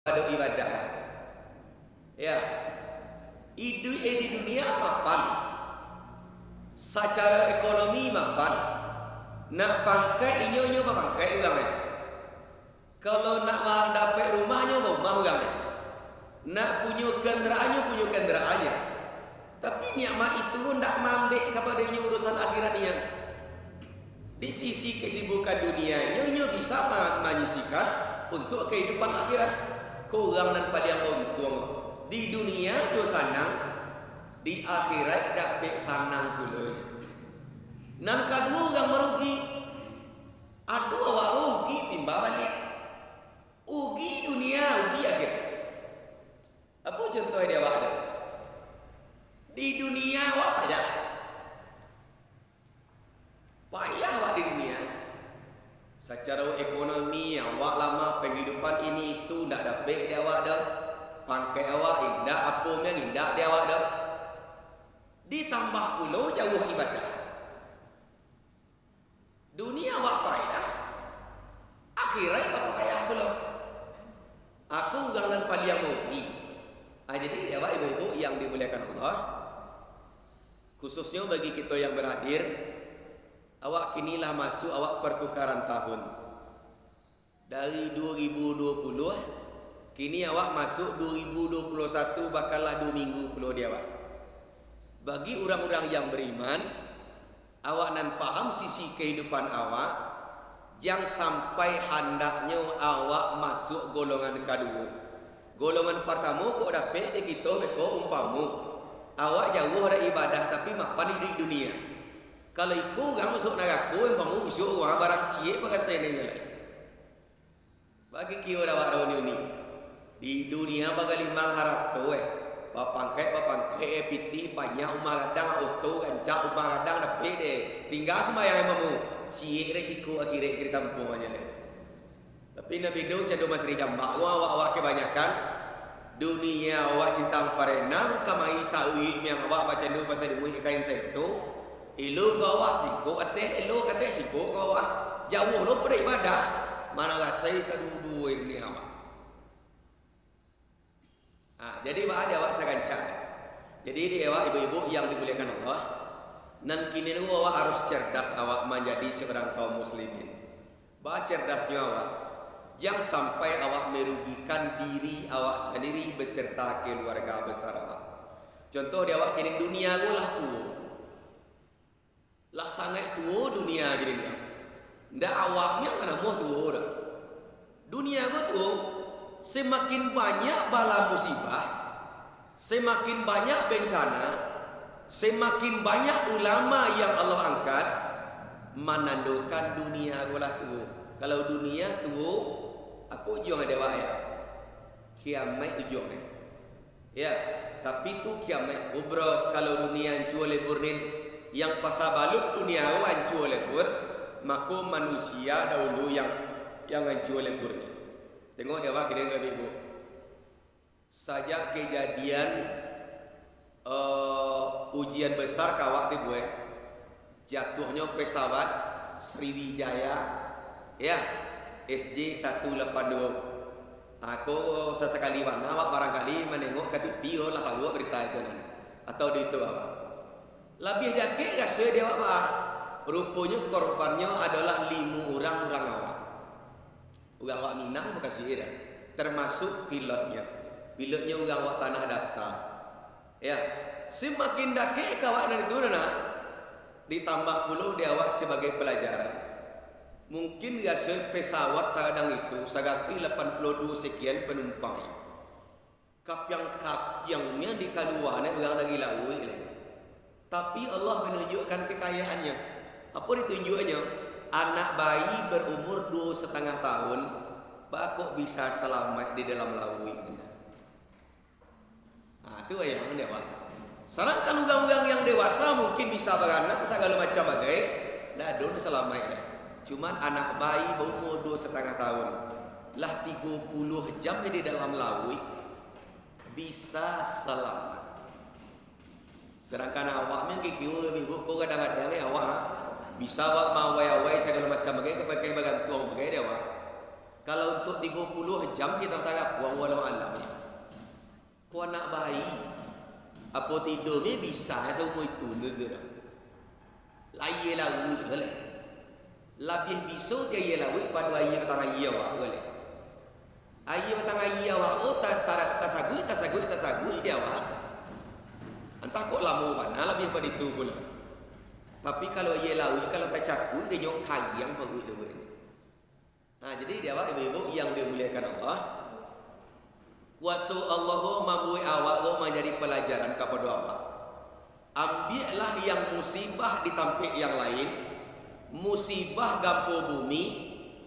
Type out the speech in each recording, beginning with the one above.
pada ibadah. Ya, di dunia mapan, secara ekonomi mapan, nak pangkai inyo pangkai ulang. Kalau nak dapat rumahnya rumah ulang. Nak punya kenderaannya. Tapi nikmat itu ndak mambek kepada inyo urusan akhiratnya. Di sisi kesibukan dunianya inyo bisa menyisikan untuk kehidupan akhirat. Kurang dan paling untung. Di dunia yo sanang, di akhirat dapat sanang pula. Nan kedua orang merugi. Aduh awak rugi timbang balik. Ugi dunia, ugi akhirat. Apa contoh dia awak ada? Di dunia awak payah. Payah awak di dunia. Secara ekonomi awak lama penghidupan ini itu ndak dapat dia awak dah. Pangkai awak indah apa yang indah dia awak dah. Ditambah pula jauh ibadah. Dunia awak payah. Akhirat apa payah pula. Aku orang paling mugi. Jadi awak ibu-ibu yang dimuliakan Allah, khususnya bagi kita yang berhadir, awak kinilah masuk awak pertukaran tahun. Dari 2020, kini awak masuk 2021 bakallah 2 minggu puluh dia awak. Bagi orang-orang yang beriman, awak nan paham sisi kehidupan awak, yang sampai hendaknya awak masuk golongan kedua. Golongan pertama kok dapat di kita beko umpamu. Awak jauh dari ibadah tapi mapan di dunia. Kalau ikut orang masuk neraka umpamu besok orang barang cie pakai seneng. Bagi kio awak tahun ini di dunia bagai 500 bapangkai piti banyak umar kadang auto gancak umar kadang dapat deh. Tinggal sembahyang imamu cie resiko akhirnya kita tampungannya deh. Tapi Nabi Nuh cendu masri jambak awak kebanyakan dunia awak cinta parenang kamai sawi yang awak baca dulu pasal dimuih kain setu ilu awak siko ate ilu kate siko awak jauh lo pada ibadah mana rasai kedua ini awak. Jadi ada awak segancang. Jadi di awak ibu-ibu yang dimuliakan Allah nan kini awak harus cerdas awak menjadi seorang kaum muslimin. Bah cerdasnya awak jangan sampai awak merugikan diri awak sendiri beserta keluarga besar awak. Contoh di awak kini dunia aku lah tua. Lah sangat tua dunia gini dia. Ndak awaknya kena mau tua dah. Dunia aku tua. Semakin banyak bala musibah, semakin banyak bencana, semakin banyak ulama yang Allah angkat menandakan dunia aku lah tua. Kalau dunia tua, aku ujung ada ya. Kiamat ujungnya. Ya, tapi tu kiamat kubra. Kalau dunia hancur lebur ni, yang pasal balut dunia hancur lebur, maka manusia dahulu yang hancur lebur ni. Tengok dia kira enggak ibu. Saja kejadian ujian besar kawak dibuat. Jatuhnya pesawat Sriwijaya, ya. SJ 182. Aku sesekali mana awak barangkali menengok ke TV lah tahu berita itu nanti. Atau di itu awak. Lebih jakit gak sih dia awak? Rupanya korbannya adalah 5 orang awak. Orang awak Minang bukan sih dah. Termasuk pilotnya. Pilotnya orang awak tanah datar. Ya, semakin dakik kawak dari itu ditambah pula dia awak sebagai pelajaran. Mungkin gak pesawat sadang itu sagati 82 sekian penumpang. Kap yang di kaluannya orang lagi laui. Tapi Allah menunjukkan kekayaannya. Apa ditunjuknya? Anak bayi berumur 2,5 tahun kok bisa selamat di dalam laui. Itu yang dewa. Sedangkan orang-orang yang dewasa mungkin bisa beranak segala macam bagai dadun selamat. Cuman anak bayi berumur 2,5 tahun lah 30 jam di dalam laut bisa selamat. Sedangkan awak yang kikir ibu kau kadang-kadang awak bisa awak mawai-awai segala macam bagai kepakai bagantung bagai dia awak. Kalau untuk 30 jam kita tak buang walau alamnya. Kau anak bayi apa tidur ni bisa semua itu negara. Laye lawi boleh. Lebih bisa dia lawi pada air petang air awak boleh. Air petang air awak oh tak sagui dia awak. Entah kok lama mana lebih pada itu pula. Tapi kalau air lawi kalau tak cakup dia nyok kayang bagus dia. Nah, jadi dia awak ibu-ibu yang dimuliakan Allah. Kuasa Allah membuat awak menjadi pelajaran kepada awak. Ambillah yang musibah di tampik yang lain, musibah gempa bumi,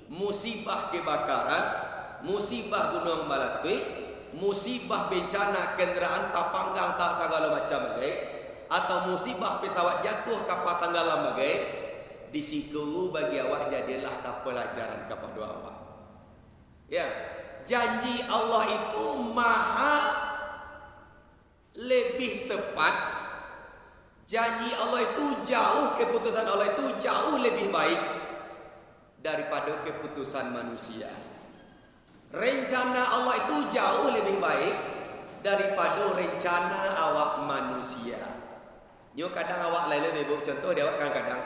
musibah kebakaran, musibah gunung berapi, musibah bencana kenderaan tak panggang tak segala macam bagai, atau musibah pesawat jatuh kapal tenggelam bagai, di situ bagi awak jadilah pelajaran kepada awak. Ya, janji Allah itu maha lebih tepat. Janji Allah itu jauh, keputusan Allah itu jauh lebih baik daripada keputusan manusia. Rencana Allah itu jauh lebih baik daripada rencana awak manusia. Nyo kadang awak lain bebok contoh dia awak kadang-kadang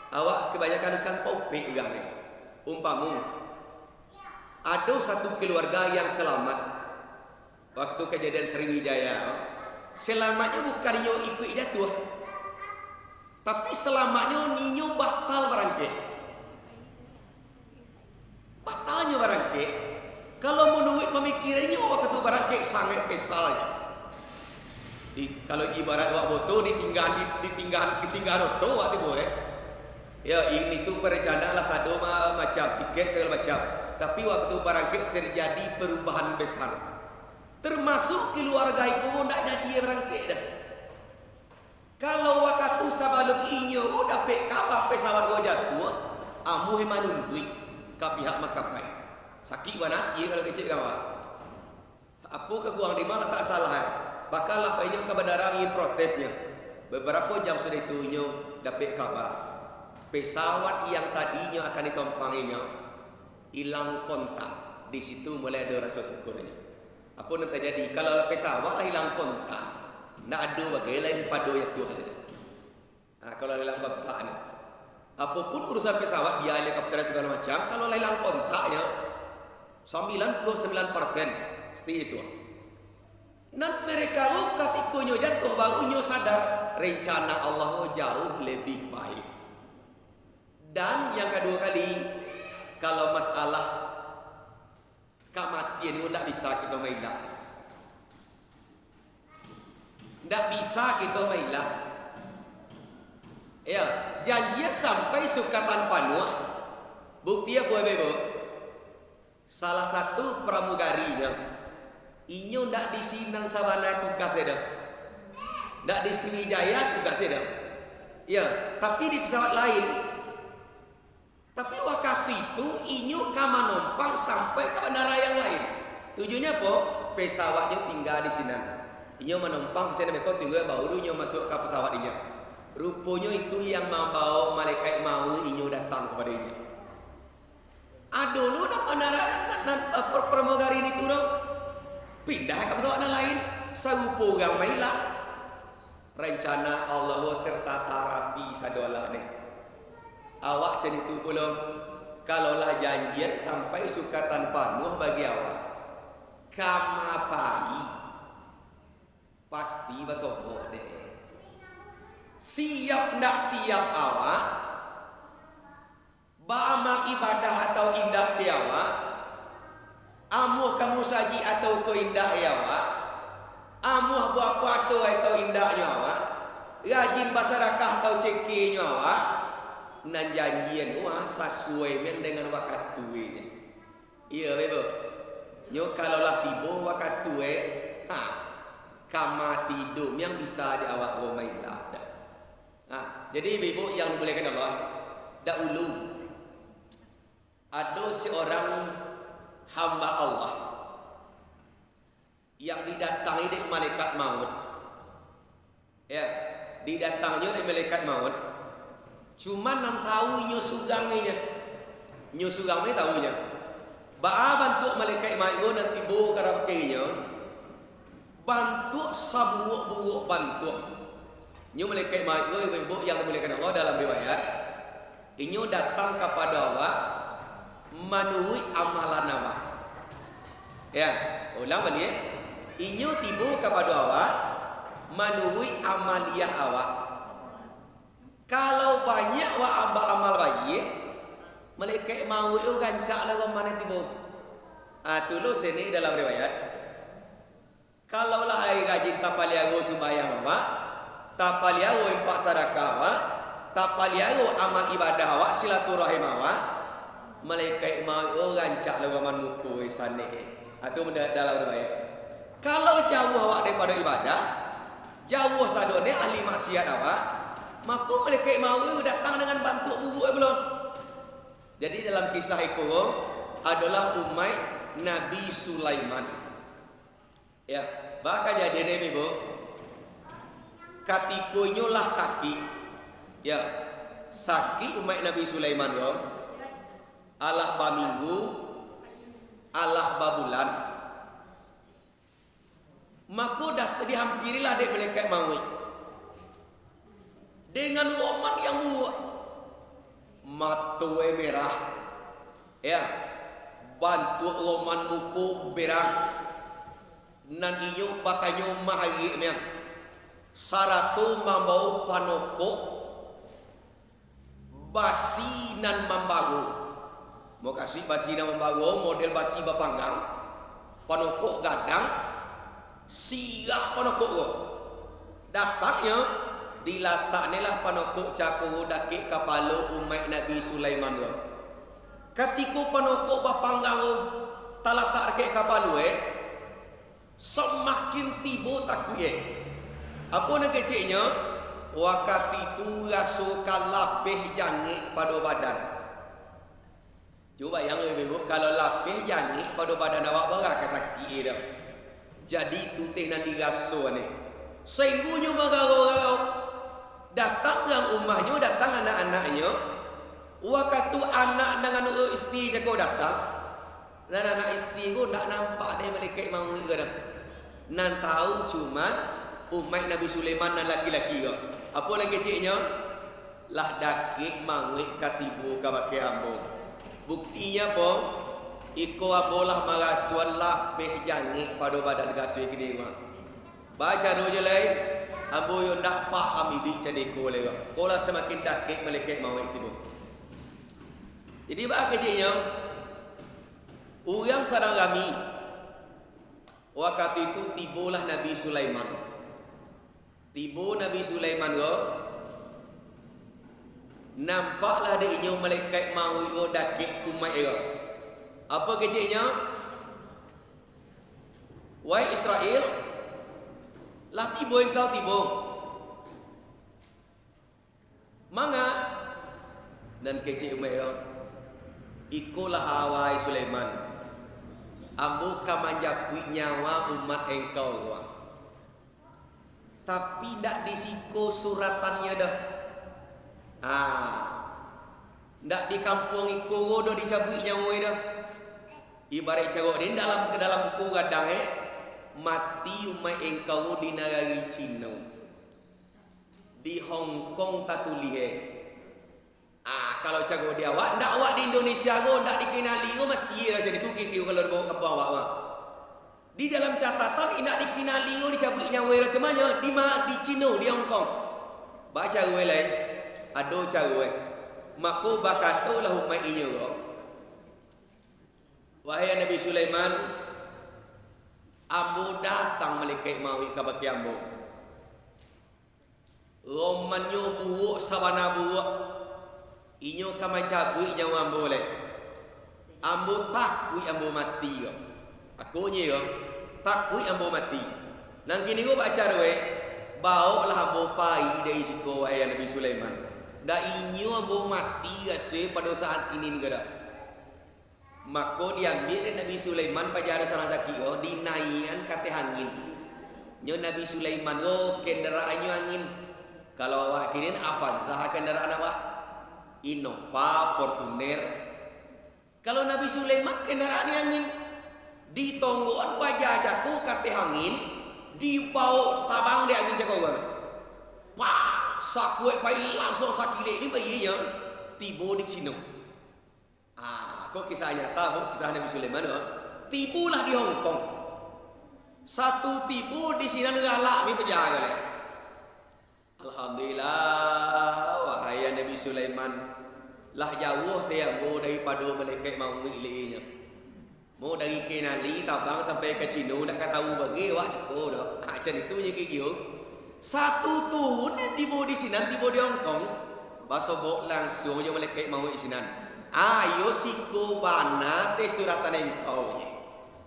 awak kebanyakan kan popik gang ni. Umpamu ada satu keluarga yang selamat waktu kejadian Sriwijaya. Selamatnya bukan nyo ikut jatuh, tapi selamatnya ninyo batal berangkit. Batalnya berangkit. Kalau menurut pemikirannya waktu itu berangkit sangat pesalnya. Kalau ibarat awak boto ditinggal auto waktu boleh. Ya ini tu perencanaan lah sado macam tiket segala macam. Tapi waktu berangkit terjadi perubahan besar. Termasuk keluarga itu tidak jadi berangkit dah. Kalau waktu sebelum inyo dapat kabar pesawat jatuh, amu heman nuntui ke pihak maskapai. Sakit wanati kalau kecil kawan. Apa kekuang di mana tak salah. Bakal apa ini ke bandara ingin protesnya. Beberapa jam sudah itu inyo dapat kabar pesawat yang tadinya akan ditompanginya hilang kontak. Di situ mulai ada rasa syukurnya. Apa yang terjadi? Kalau pesawat lah hilang kontak, nak ada bagai lain pada yang Tuhan. Kalau hilang kontak ni, apapun urusan pesawat dia ada kapten segala macam. Kalau hilang kontaknya 99% seperti itu. Dan mereka ketika jatuh barunya sadar rencana Allah jauh lebih baik. Dan yang kedua kali, kalau masalah kematian itu tidak bisa kita mengelak. Tidak bisa kita mengelak. Ya, janjian sampai sukatan panuh. Bukti apa ibu? Salah satu pramugarinya, inyo tidak disinang sawana tugas dah. Tidak di Sriwijaya tugas dah. Ya, tapi di pesawat lain. Tapi waktu itu inyo kama numpang sampai ke bandara yang lain. Tujuannya apa? Pesawatnya tinggal di sini. Inyo menumpang ke sana mereka tinggal baru inyo masuk ke pesawat ini. Rupanya itu yang membawa malaikat mau inyo datang kepada ini. Aduh nak bandara dan pramugari ini turun pindah ke pesawat yang lain. Sarupo gang mainlah. Rencana Allah tertata rapi sadolah ni. Awak macam itu pula. Kalaulah janjian sampai sukatan panuh bagi awak kamapai pasti basopo deh. Siap ndak siap awak beramal ibadah atau indah ke awak, amuh kamu saji atau ko indah ya awak, amuh buat puasa atau indahnya awak, rajin bersedekah atau cekinya awak. Nan janjian sesuai dengan waktu ini. Iya bebo. Nyo kalau lah tiba waktu kama tidur yang bisa di awak rumah dah. Jadi ibu yang dimuliakan Allah, dahulu ada seorang hamba Allah yang didatangi dari malaikat maut. Ya, didatanginya dari malaikat maut. Cuma nan tahu nyo sugang ni nya. Nyo sugang ni tahu nya. Ba'a bantu malaikat mayu nanti bu karabakainya bantu sabuuk-buuk bantu. Nyu malaikat mayu ibu-ibu yang dimuliakan Allah dalam riwayat. Inyo datang kepada awak menuhi amalan awak. Ya, ulang balik. Inyo tiba kepada awak menuhi amaliyah awak. Kalau banyak wa amal baik, malaikat mau itu gancak lah mana tiba. Dulu sini dalam riwayat. Kalau lah hari gaji tapaliago sembahyang awak, tapaliago impak sedekah awak, tapaliago amal ibadah awak, silaturahim awak, malaikat mau itu gancak lah mana muku sana. Itu dalam riwayat. Kalau jauh awak daripada ibadah, jauh sadone ahli maksiat awak, maka malaikat maut datang dengan bantu buruk belum. Jadi dalam kisah itu adalah umat Nabi Sulaiman. Ya, bahkan jadi Nabi bu, katikunya lah sakit. Ya, sakit umat Nabi Sulaiman yo. Allah baminggu, Allah babulan. Maka dah dihampirilah dek malaikat maut dengan roman yang buruk, mata merah, ya, bantu roman muku berang, nan iyo patanyo mahagi niya, saratu mambau panoko, basi nan mambago, mau kasih basi nan mambago, model basi bapanggang, panoko gadang, sirah panoko go, datangnya dilataknilah panokok cakup daki kepala umat Nabi Sulaiman go. Ketika panokok bapanggang talatak daki kepala semakin tiba takuye. Apa nak keciknya? Waktu itu rasukan lapih jangik pada badan. Cuba yang ibu kalau lapih jangik pada badan awak berak sakit dah. Jadi tu teh nan diraso ni. Sehinggunya magaro-garo. Datang yang rumahnya, datang anak-anaknya. Waktu anak dengan isteri jago datang, dan anak isteri itu tak nampak dia malaikat mau ke dah. Nan tahu cuma umat Nabi Sulaiman dan laki-laki ke. Apa lagi ciknya? Lah dakik mangik katibu kabake ambo. Buktinya apa? Iko abolah marasuan lah peh jangik pada badan gasui kini mah. Baca doa lain. Ambo yo ndak paham idik jadi kolega. Kola semakin dakik malaikat mau itu. Jadi bah kejadiannya orang sadang kami waktu itu tibalah Nabi Sulaiman. Tiba Nabi Sulaiman go nampaklah dia inyo malaikat mau yo dakik umat dia. Apa kejadiannya? Wahai Israel, lah tiba engkau tiba. Manga dan kecil umayo. Ikulah awai Sulaiman. Ambu kamanjapui nyawa umat engkau. Tapi ndak disiko suratannya dah. Ndak di kampung iku do dicabui nyawa dah. Ibarat cakap di dalam buku gadang mati umat engkau di negara Cina, di Hong Kong tatulie. Kalau cakap dia awak, ndak awak di Indonesia go, ndak dikenali go mati ya jadi tu kiki kalau bawa ke bawah awak. Di dalam catatan ndak dikenali go dicabut nyawa ke mana? Di Cina, di Hong Kong. Baca gue lain, ado cara maka bakatolah umat ini go. Wahai Nabi Sulaiman, ambo datang malaikat mawi ka baki ambo. Romanyo buruk sawana buruk. Inyo ka macabui nyawa ambo le. Ambo takui ambo mati yo. Aku nyi yo takui ambo mati. Nang kini go baca doe, bau lah ambo pai dari siko wahai Nabi Sulaiman. Da inyo ambo mati ase pada saat ini negara. Maka diambil Nabi Sulaiman pada sarang sakio dinaian kate angin. Nyo Nabi Sulaiman go kendaraannya angin. Kalau awak kini Avanza kendaraan awak Innova, Fortuner. Kalau Nabi Sulaiman kendaraan angin di tonggoan pajak jaku kate angin dibawa tabang di angin jaku kan. Pak sakue pai langsung sakile ini bayinya tiba di sini. Kok kisah nyata bu, kisah Nabi Sulaiman tibulah di Hong Kong. Satu tibu di sini galak mi penjaga le. Alhamdulillah wahai Nabi Sulaiman lah jauh tiambo daripada malaikat mau ngilinya. Mau dari Kenali tabang sampai ke Cino nak tahu bagi wak seko dah. Macam itu punya gigio. Satu tahun tiba di sini tiba di Hong Kong. Basobok langsung je malaikat mau isinan. Ayo siko bana te suratan engkau je.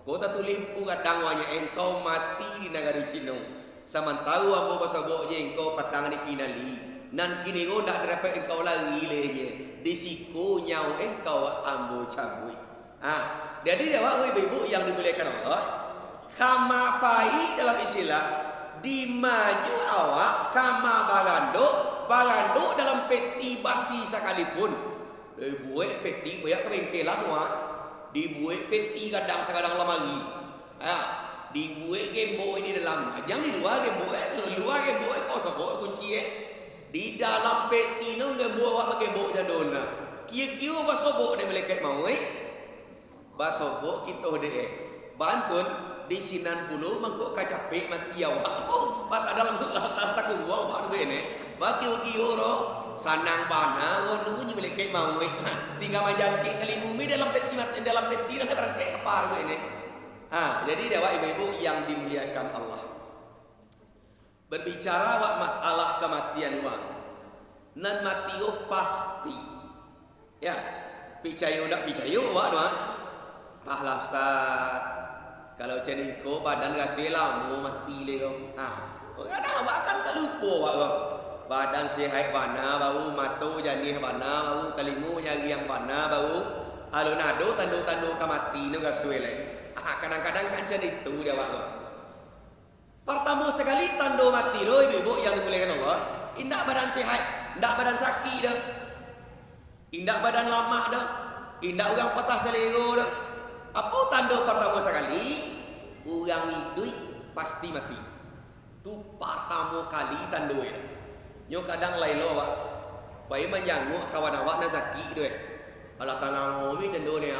Kau tak tulis buku kadang wanya engkau mati di negara Cino. Samantau ambo basobok je engkau patang di Kenali. Nan kini kau tak dapat engkau lagi leh. Di siko nyau engkau ambo cabui. Jadi dewa ibu-ibu yang dimuliakan Allah, kama pai dalam istilah dimaju awak kama barando dalam peti basi sekalipun. Buat peti banyak kebengkelah semua. Dibuat peti kadang-kadang lemari. Dibuat gembok di dalam. Jangan di luar gembok. Kalau luar gembok kau sebut kunci di dalam peti no gembok awak gembok jadona. Kira-kira apa sebut dia malaikat mau basobok kita deh bantun di sinan puluh mangkok kacapek mati awak mata dalam takut uang baru ini bagi kioro sanang bana nunggu malaikat mau tinggal majanti kali mumi dalam peti nanti berangkat kepar ini. Jadi dewa ibu-ibu yang dimuliakan Allah berbicara wak masalah kematian uang nan matio pasti ya picayo dak picayo wak doang. Lah Ustaz, kalau ceniko badan gak selamu mati leo. Kadang akan tak lupa wak. Badan sehat bana bau, mata janih bana bau, telingu nyari yang bana bau. Alunado tando-tando kamati no gak suwe le. Kadang-kadang kan itu dia wak. Pertama sekali tando mati lo ibu yang dimuliakan Allah. Indak badan sehat, indak badan sakit dah. Indak badan lamah dah. Indak orang patah selero dah. Apa tanda pertama sekali? Orang hidup pasti mati. Tu pertama kali tanda itu. Nyo kadang lain lo awak. Pai menjanguk kawan awak nak sakit tu Alah tangan ngomi cendo ni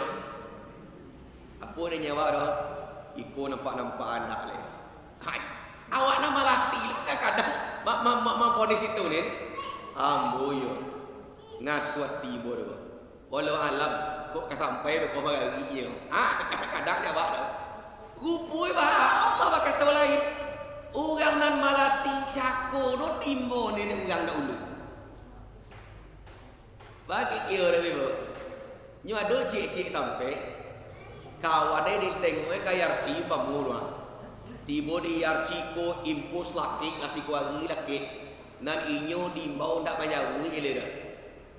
Apa ni nyawa dah? Iko nampak-nampak anak le. Awak nak malati lu kadang memfonis itu ni. Ambo yo. Ngaswati bodoh. Walau alam kok sampai kau bagi dia. Kadang-kadang dia buat dah. Rupui bah Allah kata lain. Orang nan malati cako non imbo ni orang dah ulu. Bagi kira dah ibu. Nyu ada cik-cik tampe. Kawan dia ditengok kayak RC pamulu. Tiba di RC ko impus laki ko laki. Nan inyo dimbau ndak banyak ele dah.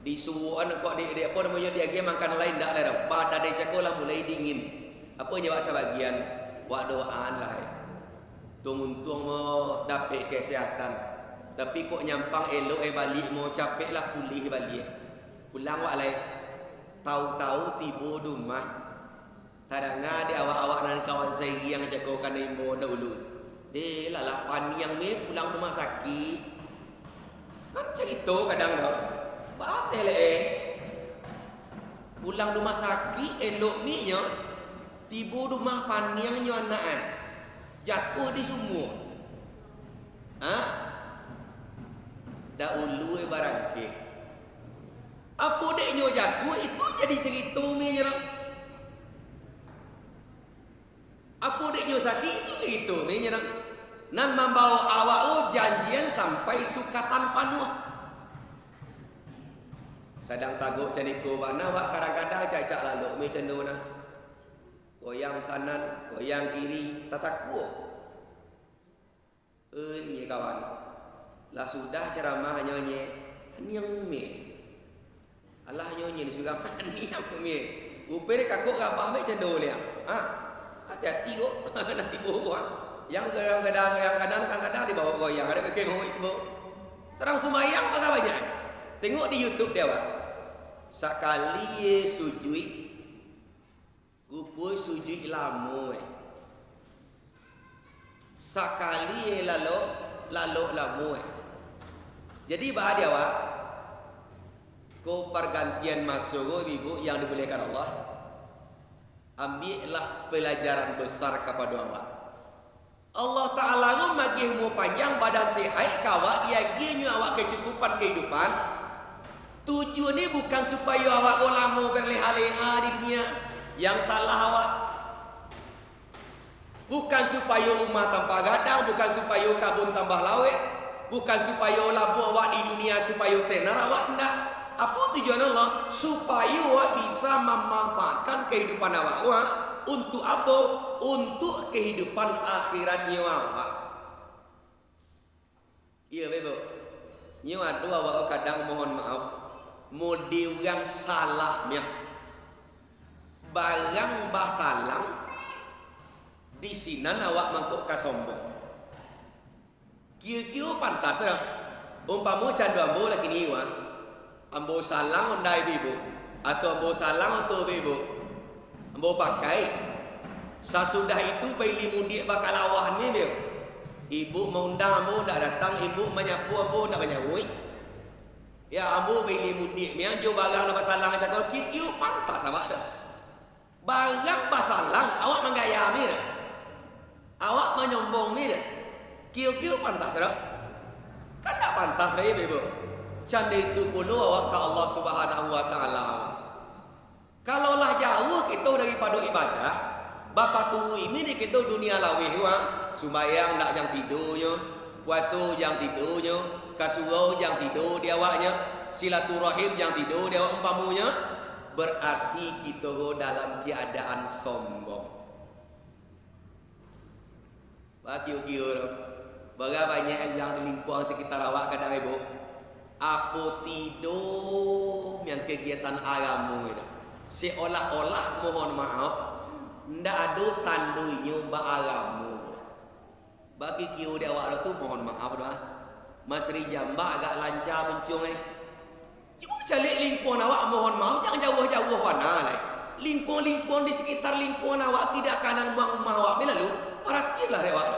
Disuruh kok dia apa namanya dia game makan lain dak lah badan dia cakolah mulai dingin apa jawab sebagian wa doaan lah untung mau dapat kesehatan tapi kok nyampang elok balik mau capek lah pulih balik pulang wa lai tahu-tahu tiba rumah tadanga dia awak-awak dan kawan saya yang jagokan imbo dahulu dia lah pan yang ni pulang rumah sakit kan cerita kadang dah batal pulang rumah sakit elok ni nya tiba rumah paniang nya anak jatuh di sumur dah ulu barangke apa dek nya jatuh itu jadi cerita ni nya apa dek nya sakit itu cerita ni nya nan membawa awak janjian sampai sukatan panuh sedang taguk ceniko bana wak kadang-kadang cacak lalu me cendona goyang kanan goyang kiri tataku nye kawan lah sudah ceramah nyonya nyeng me Allah nyonya ni sudah niang me upere kakuk gabah me cendolnya hati-hati kok nanti bawa yang kadang-kadang yang kanan kadang-kadang dibawa goyang ada kekeng itu serang sumayang apa banyak tengok di YouTube dia Pak. Sekali sujud Kupui sujud lamu sakali lalu lamu Jadi bah dia awak ko pergantian masuk ibu yang dibolehkan Allah. Ambillah pelajaran besar kepada awak. Allah Ta'ala magihmu panjang badan sehat kawak dia gini awak kecukupan kehidupan. Tujuan ini bukan supaya awak lama berleha-leha di dunia. Yang salah awak. Bukan supaya umat tambah gadang, bukan supaya kabun tambah lawe, bukan supaya labu awak di dunia supaya tenar awak enggak. Apa tujuan Allah? Supaya awak bisa memanfaatkan kehidupan awak untuk apa? Untuk kehidupan akhiratnya awak. Iya bebo. Nyo ada awak kadang mohon maaf, model yang salahnya. Barang basalang di sinan awak mangkuk ka sombong. Kira-kira pantas dah. Umpamu candu ambo lagi ni ambo salang ondai bibu atau ambo salang untuk bibu. Ambo pakai. Sesudah itu bayi mudik bakal awah ni biu. Ibu mau undang ambo dak datang, ibu menyapu ambo dak menyawui. Ya ambo bayi mudik ni anjo barang nak salang cakap kira pantas awak dah. Barang basalang awak menggaya ni dah. Awak menyombong ni dah. Kira-kira pantas dah. Kan tak pantas dah ibu. Canda itu pula awak ke Allah Subhanahu Wa Taala. Kalaulah jauh kita daripada ibadah, bapa tu ini kita dunia lawih sembahyang tak yang tidurnya, puasa yang tidurnya, kasurau yang tidur di awaknya, silaturahim yang tidur di awak umpamunya, berarti kita dalam keadaan sombong. Kira-kira berapa banyak yang di lingkungan sekitar awak kadang ibu, apa tidur yang kegiatan agama itu, seolah-olah mohon maaf, ndak ada tandunya agama. Bagi kira dia awak tu mohon maaf dah, Masri Jambak agak lancar mencung Cuba cari lingkungan awak mohon maaf, jangan jauh-jauh mana lah. Lingkungan di sekitar lingkungan awak tidak kanan rumah awak bila lu, perhatilah dia awak.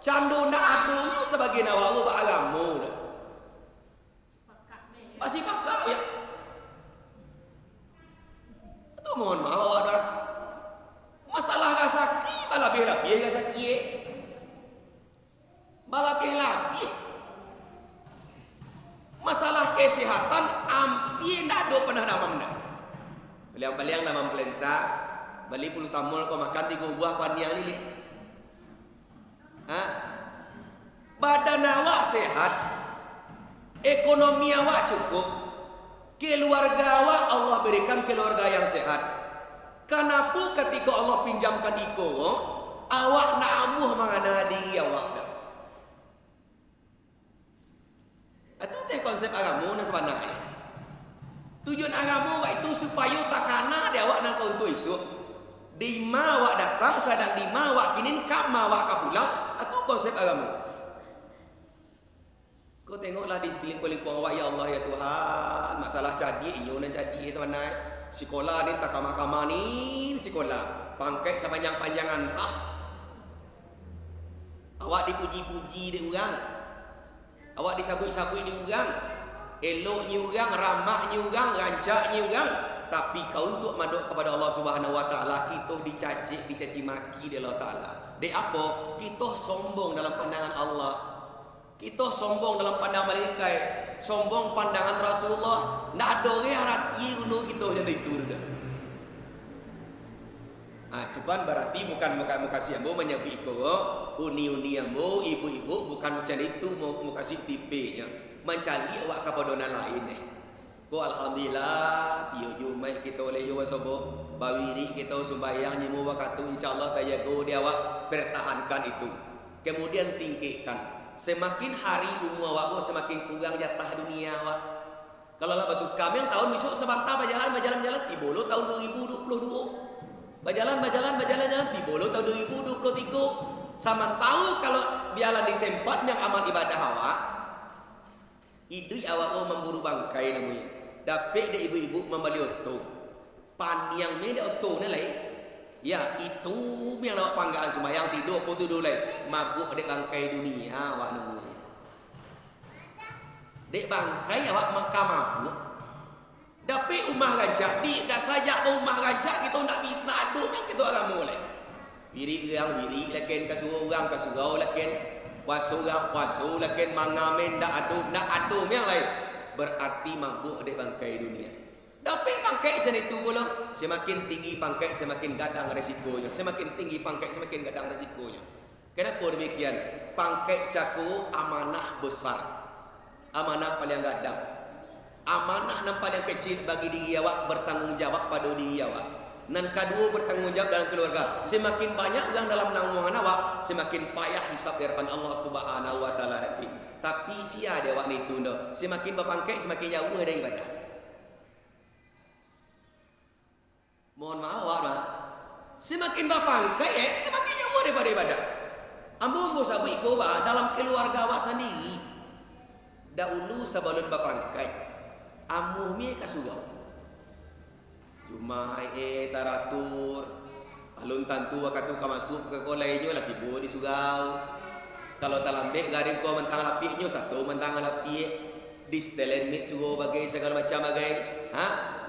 Candu nak adunya sebagai awak beragama dah. Masih pakak ya. Tu mohon maaf awak dah. Masalah kasaki balabih-labih kasaki. Balabih-labih. Masalah kesehatan hampir tak ada pernah damam dah. Beliang-beliang damam pelensa, beli puluh tamul kau makan 3 buah paniang ni. Badan awak sehat, ekonomi awak cukup, keluarga awak Allah berikan keluarga yang sehat. Kenapa ketika Allah pinjamkan iko, awak nak amuh mengana diri awak dah? Itu konsep agama yang sebenarnya. Tujuan agama awak itu supaya tak kena dia awak nak untuk isu. Di ma awak datang, sedang di ma awak kinin kama awak kapulang. Itu konsep agama. Kau tengoklah di sekeliling awak, ya Allah ya Tuhan, masalah jadi inyo nan jadi sebenarnya. Sekolah ni tak kama-kama ni sekolah. Pangkat sepanjang-panjang antah. Awak dipuji-puji di orang. Awak disabui-sabui di orang. Eloknya orang, ramahnya orang, rancaknya orang. Tapi kau untuk maduk kepada Allah Subhanahu Wa Taala, kita dicaci maki di Allah Taala. Dek apa? Kita sombong dalam pandangan Allah. Kita sombong dalam pandangan malaikat, sombong pandangan Rasulullah. Ndak ada orang hati unu kita jadi itu dah. Cuman berarti bukan muka siambo menyebut uni ambo, ibu-ibu bukan macam itu mau kasih tipe-nya. Mencari awak kepada orang lain Ko alhamdulillah tiyo jumai kita oleh yo sobo bawiri kita sembahyang nyimu waktu insyaallah tayago dia awak pertahankan itu. Kemudian tinggikan. Semakin hari umur awak semakin kurang jatah dunia awak. Kalau lah batu kami yang tahun besok sebentar berjalan tibolo tahun 2022. Berjalan tibolo tahun 2023. Sama tahu kalau biarlah di tempat yang aman ibadah awak. Idui awak memburu bangkai namanya. Dapat de ibu-ibu membeli oto. Pan yang ni de oto ni lain. Ya, itu yang awak panggaan sembahyang tidur pun tu dulu mabuk dek bangkai dunia awak nunggu. Dek bangkai awak makan mabuk. Tapi rumah raja di dah saja rumah raja kita nak bisa nak aduk yang kita orang mulai. Biri orang biri lakin kasuh orang kasuh lakin puasa orang puasa lakin mangamen dak aduk yang lain. Berarti mabuk dek bangkai dunia. Tapi pangkai sen itu pula semakin tinggi pangkai semakin gadang resikonya. Semakin tinggi pangkai semakin gadang resikonya. Kenapa demikian? Pangkai cakup amanah besar. Amanah paling gadang. Amanah yang paling kecil bagi diri awak bertanggungjawab pada diri awak. Dan kedua bertanggungjawab dalam keluarga. Semakin banyak yang dalam naungan awak, semakin payah hisab di hadapan Allah Subhanahu wa taala nanti. Tapi sia dia awak ni tu dah. Semakin berpangkai semakin jauh dari ibadah. Mohon maaf awak semakin berpangkai semakin jauh daripada ibadah. Ambo sabu iko dalam keluarga awak sendiri. Dahulu sebelum berpangkai, amuh mi kasugau. Cuma taratur alun tantu akatu ka masuk ke kolainya lah tibu di sugau. Kalau dalam beg garing ko mentang lapiknya satu mentang lapik di stelen mit sugo bagai segala macam bagai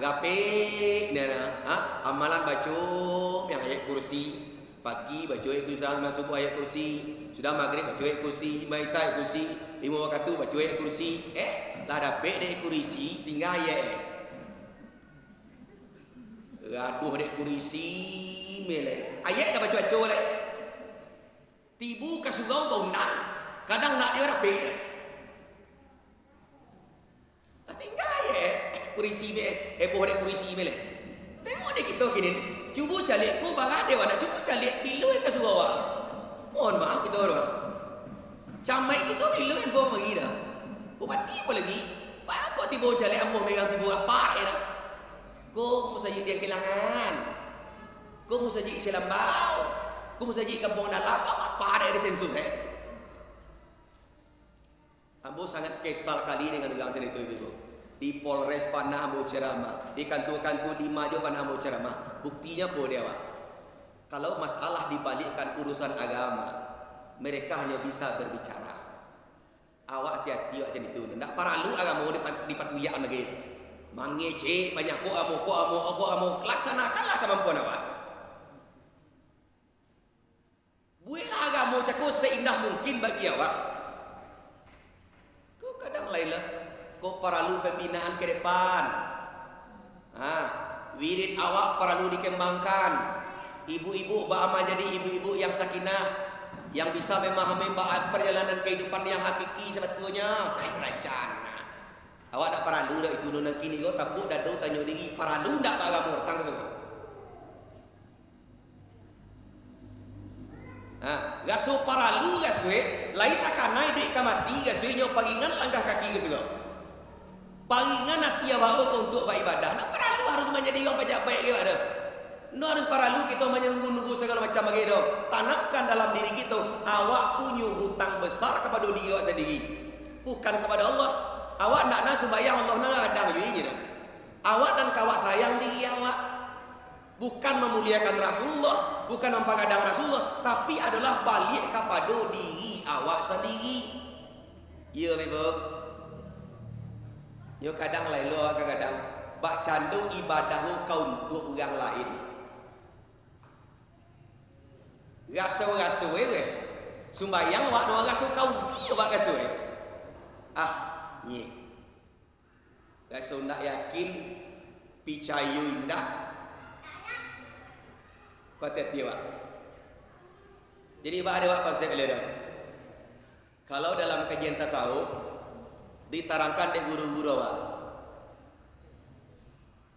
gapik nana amalan baca yang ayat kursi pagi baca ayat kursi masuk ayat kursi sudah maghrib baca ayat kursi maisa ayat kursi 5 waktu baca ayat kursi lah dapik dek kursi tinggal ayat gaduh dek kursi mele ayat dah baca-baca leh tibu kasugau baunan kadang nak dia rapik tinggal kurisi be boh dek kurisi mele tengok dek kita kini cuba calik ko barat dia nak cuba calik bila ke suawa mohon maaf kita orang camai kita bila kan boh bagi dah ubati apa lagi pak kok tiba calik amuh megang tiba apa dah ko musaji dia kehilangan ko musaji selambau ko musaji kampung dalam apa ada sensus ambo sangat kesal kali dengan gang cerita itu. Di Polres Panah ambo ceramah, di kantor-kantor di Majo Panah ambo ceramah. Buktinya apa dia, Pak? Kalau masalah dibalikkan urusan agama, mereka hanya bisa berbicara. Awak hati-hati macam itu. Ndak perlu agama dipatuyak lagi. Mangece banyak ko amo. Laksanakanlah kemampuan awak. Buatlah agama cakap seindah mungkin bagi awak. Kadang lain lah kau perlu pembinaan ke depan wirid awak perlu dikembangkan ibu-ibu ba'ama jadi ibu-ibu yang sakinah yang bisa memahami perjalanan kehidupan yang hakiki sebetulnya rencana awak tak perlu dah itu nona kini kau tabuk dadu tanya diri perlu tak bagaimana tang semua gaso paralu gaswe lain tak naik dek kamati gaswe nyo pagingan langkah kaki gaswe pagingan hati awak untuk beribadah nak paralu harus menjadi orang pajak baik ke ada no harus paralu kita menunggu-nunggu segala macam begitu tanamkan dalam diri kita awak punya hutang besar kepada diri awak sendiri bukan kepada Allah awak nak sembahyang Allah nak ada begini dah awak dan kawak sayang diri awak bukan memuliakan Rasulullah, bukan mempergadang Rasulullah, tapi adalah balik kepada diri awak sendiri. Ya, Ibu. Yo kadang lain lo kadang bak candu ibadah kau untuk orang lain. Rasu-rasu Sumbayang wak doa rasu kau dia wak rasu ni. Rasu nak yakin percaya indah kata tiwa. Jadi ada wak konsep dia. Kalau dalam kajian tasawuf diterangkan oleh guru-guru awak,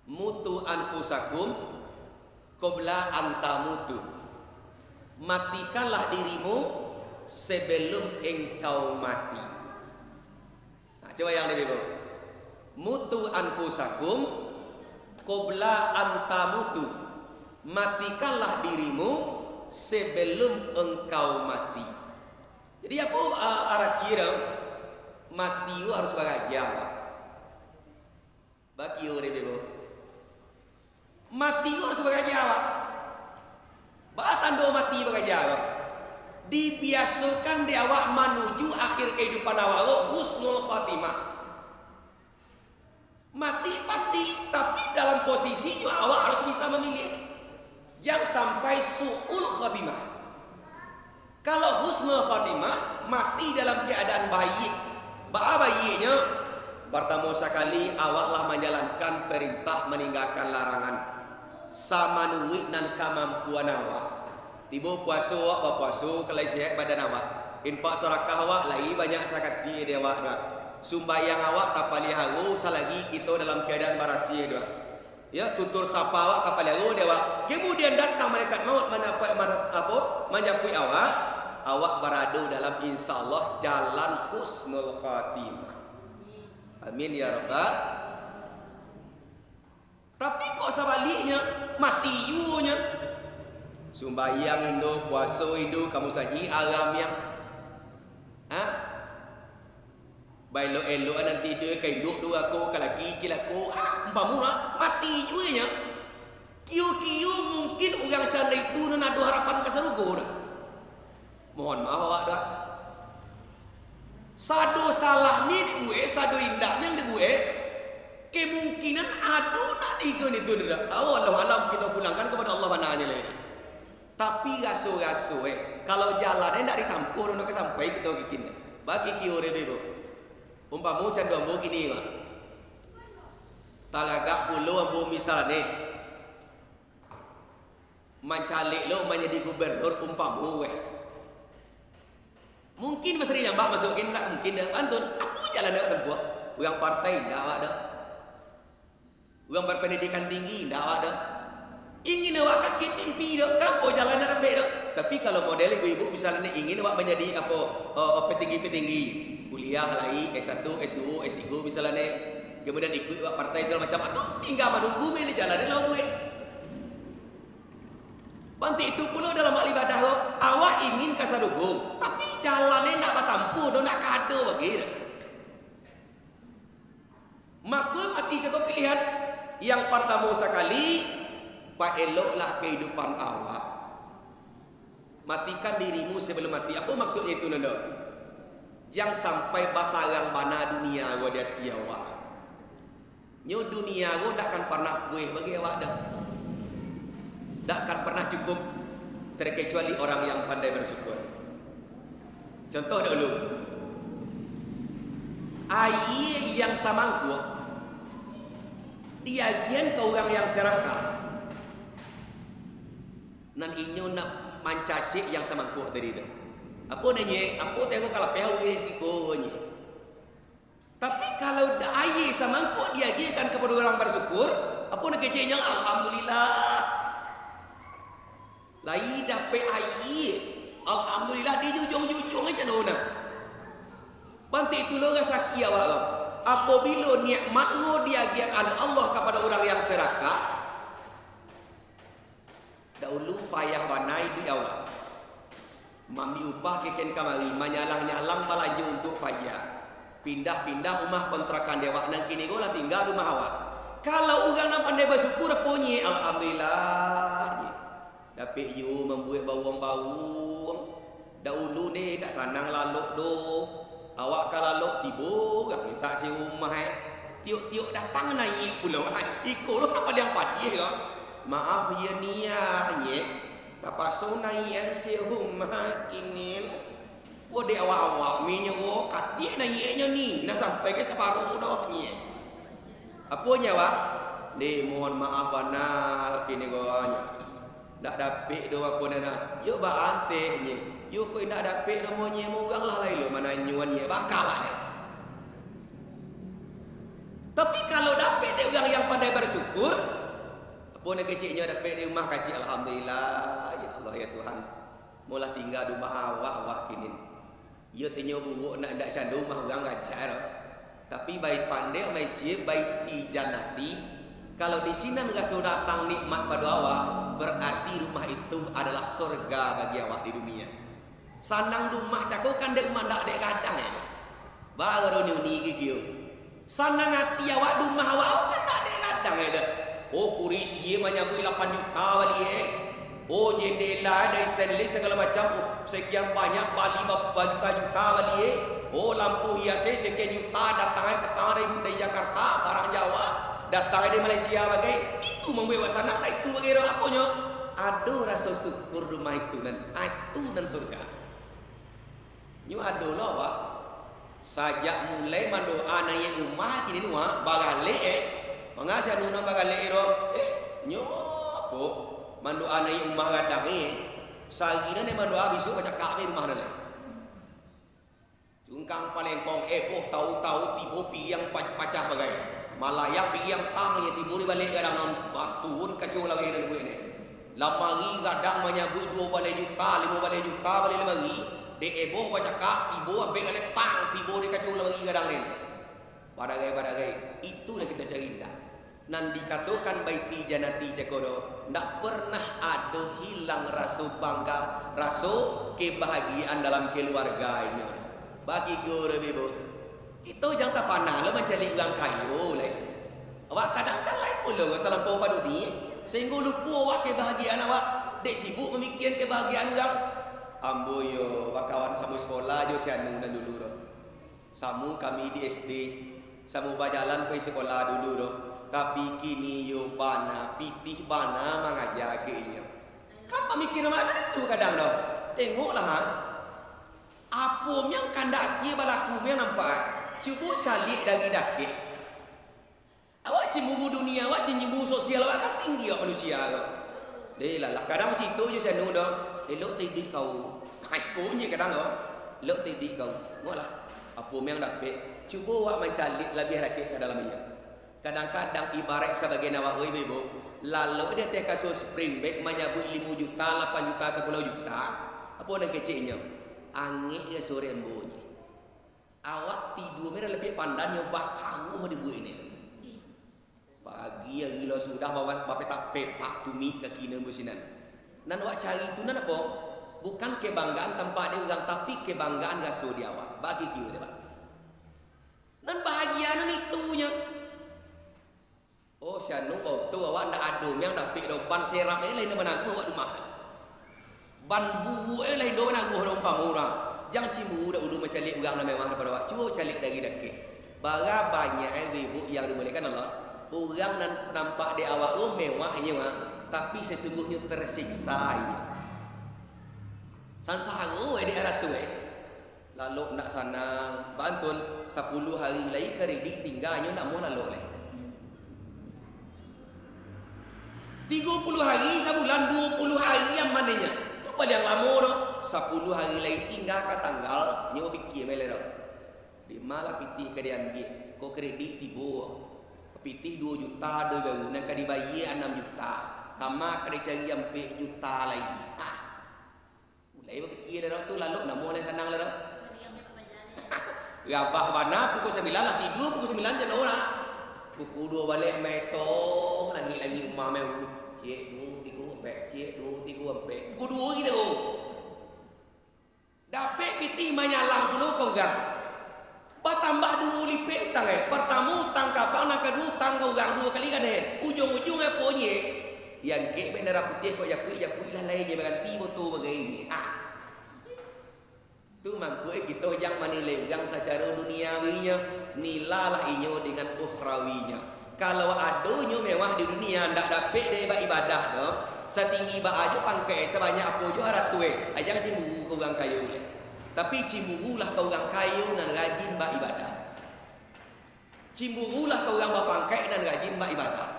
mutu anfusakum qabla antamutu. Matikanlah dirimu sebelum engkau mati. Nah, coba yang lebih bagus. Mutu anfusakum qabla antamutu. Matikanlah dirimu sebelum engkau mati. Jadi apa arah kira mati itu harus bahagia. Bagi orang bebo. Mati itu harus bahagia. Ba tanda mati bagaja. Dibiasakan di awak menuju akhir kehidupan awak husnul khatimah. Mati pasti, tapi dalam posisinya awak harus bisa memilih. Jangan sampai su'ul khatimah. Kalau husnul khatimah, mati dalam keadaan baik. Baiknya, pertama sekali awaklah menjalankan perintah meninggalkan larangan. Sama nuwit dan kemampuan awak. Tiba puasa awak berpuasa kalau sihat badan awak. Infak sedekah awak lagi banyak sakati dia awak dah. Sumbayang awak tak palih haru selagi kita dalam keadaan barasi dah. Ya, tutur sapa awak tak palih haru dia awak. Kemudian datang malaikat maut menjapui awak. Awak berada dalam insyaallah jalan husnul khatimah. Amin ya rabbal. Tapi kok sebaliknya mati yunya. Sumbayang Indo, puasa Indo, kamu saji alam yang bailo-elo nanti dia kainduk dua aku kalaki kilaku umpamuna mati juga nya. Kiu-kiu mungkin orang canda itu nado harapan ke surga dah. Mohon maaf awak dah. Sado salah ni dibuat, sado indah ni dibuat. Kemungkinan ada nak diikut itu dah. Allah alam kita pulangkan kepada Allah mana aja lagi. Tapi rasu-rasu kalau jalannya tidak ditampur untuk sampai kita bikin bagi kiore itu umpamu candu ambo gini mah tagagak pulau ambo misalnya mencalik lo menjadi gubernur umpamu mungkin masih nyambak masukin tak mungkin dah antun aku jalan dekat tempuh orang partai tidak ada orang berpendidikan tinggi tidak ada ingin awak kaki mimpi dah, kenapa jalan ramai dah? Tapi kalau model ibu-ibu misalnya ingin awak menjadi petinggi-petinggi, kuliah lagi S1, S2, S3 misalnya, kemudian ikut awak partai segala macam, atau tinggal menunggu mene jalan lah buat. Bantu itu pula dalam hal ibadah awak ingin kasadugo, tapi jalannya nak batampu, nak kado bagi. Maka mati jatuh pilihan yang pertama sekali. Pak eloklah kehidupan awak. Matikan dirimu sebelum mati. Apa maksudnya itu nanda? Jangan sampai basarang mana dunia awak dia tiawa. Nyo dunia awak tak akan pernah kuih bagi awak dah. Tak akan pernah cukup terkecuali orang yang pandai bersyukur. Contoh dulu. Air yang samangkuk diagian ke orang yang serakah. Nan inyo nak mancacik yang samangkuk tadi tu. Apa nanya? Apa tengok kalau peau ini sikikonya. Tapi kalau air samangkuk dia gikan kepada orang bersyukur, apa nak keceknya? Alhamdulillah. Lai dapat air. Alhamdulillah di jujung-jujung aja nona. Bantu itu lo rasa kia awak. Apabila nikmat lo dia gikan Allah kepada orang yang serakah, dahulu payah wanai di awak. Mami upah keken kamari menyalang-nyalang balaju untuk pajak. Pindah-pindah rumah kontrakan dewak nang kini gola tinggal rumah awak. Kalau orang nak pandai bersyukur punyi alhamdulillah. Dapat you membuat bawang-bawang. Dahulu ni tak sanang laluk doh. Awak kalau laluk tiba orang minta si rumah tiuk-tiuk datang naik pulau. Ikut lo apa yang padi ke? Maaf ya niahnya tak pasal naik si rumah kini kode awak-awak minyak katik naiknya ni nak sampai ke separuh dah ni apa nyawa ni mohon maaf banal kini goanya tak dapat doa pun ada yuk ba antehnya yuk kau tak dapat doa monye murang lah lain lo mana nyuannya bakal lah tapi kalau dapat dia orang yang pandai bersyukur pun kecilnya dapat di rumah kecil alhamdulillah ya Allah ya Tuhan mula tinggal di rumah awak kini ya tanya buruk nak ndak candu rumah orang gajar tapi baik pandai mai siap baik tijanati kalau di sini merasa datang nikmat pada awak berarti rumah itu adalah surga bagi awak di dunia sanang rumah cakap kan dek mandak dek kadang ya baru ni gigio sanang hati awak rumah awak kan tak dek kadang ya oh kurisi menyabui 8 juta balik Oh jendela dari stainless segala macam, sekian banyak bali juta-juta bali. Oh lampu hiasnya sekian juta datang dari Jakarta, barang Jawa, datang dari Malaysia bagai itu membuat sana, itu bagai apanya? Ada rasa syukur rumah itu dan surga. Nyu ada lah Pak. Sajak mulai mandoa naik rumah kini nuah bagale mengasih nuna bagale nyu apa mandoa naik rumah gadang sagina ne mandoa bisu baca kabe rumah nale cungkang palengkong tahu tibo piang pacah bagai malaya piang tang ye tibo di balik gadang non batuun kacau lagi dan bu ini lamari gadang menyabut 2 balai juta 5 balai juta balai lemari de ebo baca kak tibo abeng ale tang tibo di kacau lagi gadang ni badagai itu yang kita cari dah nan dikatakan baiti janati cakodo ndak pernah ada hilang rasa bangga rasa kebahagiaan dalam keluarga ini bagi guru ibu itu jangan tak panah lo mencari uang kayu le awak kadang-kadang lain pula dalam padu ni sehingga lupa awak kebahagiaan awak dek sibuk memikirkan kebahagiaan orang ambo yo bakawan samu sekolah jo sianu dan dulu ro samu kami di SD samu berjalan pergi sekolah dulu ro tapi kini yo bana pitih bana mengajak ke kan pemikir macam itu kadang ro tengoklah apa yang kandaki balaku yang nampak cuba calik dari dakik awak cemburu dunia awak cemburu sosial awak kan tinggi awak manusia deh lah kadang macam itu je saya nudo elok tadi kau punya kadang elok tadi kau ngolah apa yang dapat cuba awak mencalik lebih dakik ke dalamnya kadang-kadang ibarat sebagai awak ibu lalu dia teka so spring back menyabut 5 juta 8 juta 10 juta apa nak kecilnya angin ya sore embonyi awak tidur merah lebih pandan nyoba kamu di bu ini pagi ya gila sudah bawa petak tumi ke kini businan nan awak cari itu nan apa bukan kebanggaan tempat dia orang tapi kebanggaan rasul di awak bagi kieu Pak nan bahagia nan itunya oh sianu bau tu awak ndak adum yang dapat ban serap ni lain mana aku awak rumah ban bubu lain do mana aku orang pamura jangan cimbu dah ulu macam lik orang memang daripada awak cuba calik dari dakik bara banyak ibu yang dibolehkan Allah orang nan nampak di awak mewahnya tapi sesungguhnya tersiksa ini sansahangu di arah tu lalu nak sanang bantun 10 hari lagi kredit tinggalnya nak mau lalu 30 hari sebulan 20 hari yang mananya tu paling lama dah 10 hari lagi tinggal ke tanggal nyo fikir mele dah di malah pitih ke dia ambil kau kredit tibo pitih 2 juta do baru nak dibayar 6 juta kama kena cari 4 juta lagi mulai berfikir dah tu lalu nak mau senang dah gabah bana pukul 9 lah tidur pukul 9 je lah pukul 2 balik metong lagi rumah mewu cik 2 3 4 cik 2 3 4 pukul 2 gitu dapat piti manyalang dulu kau gang bertambah 2 lipik utang pertama utang kapan nak kedua utang kau gang 2 kali kan ujung-ujung ponye yang ke bendera putih kau japui lah lain je berganti foto begini tu mangku kita yang menilai yang secara duniawinya nilalah inyo dengan ukhrawinya kalau adonyo mewah di dunia ndak dapat dia ibadah dah setinggi ba aja pangkai sebanyak apa jo haratue ajang cimbu kau orang kayu tapi cimbulah kau orang kayu dan rajin ba ibadah cimbulah kau orang ba pangkai dan rajin ba ibadah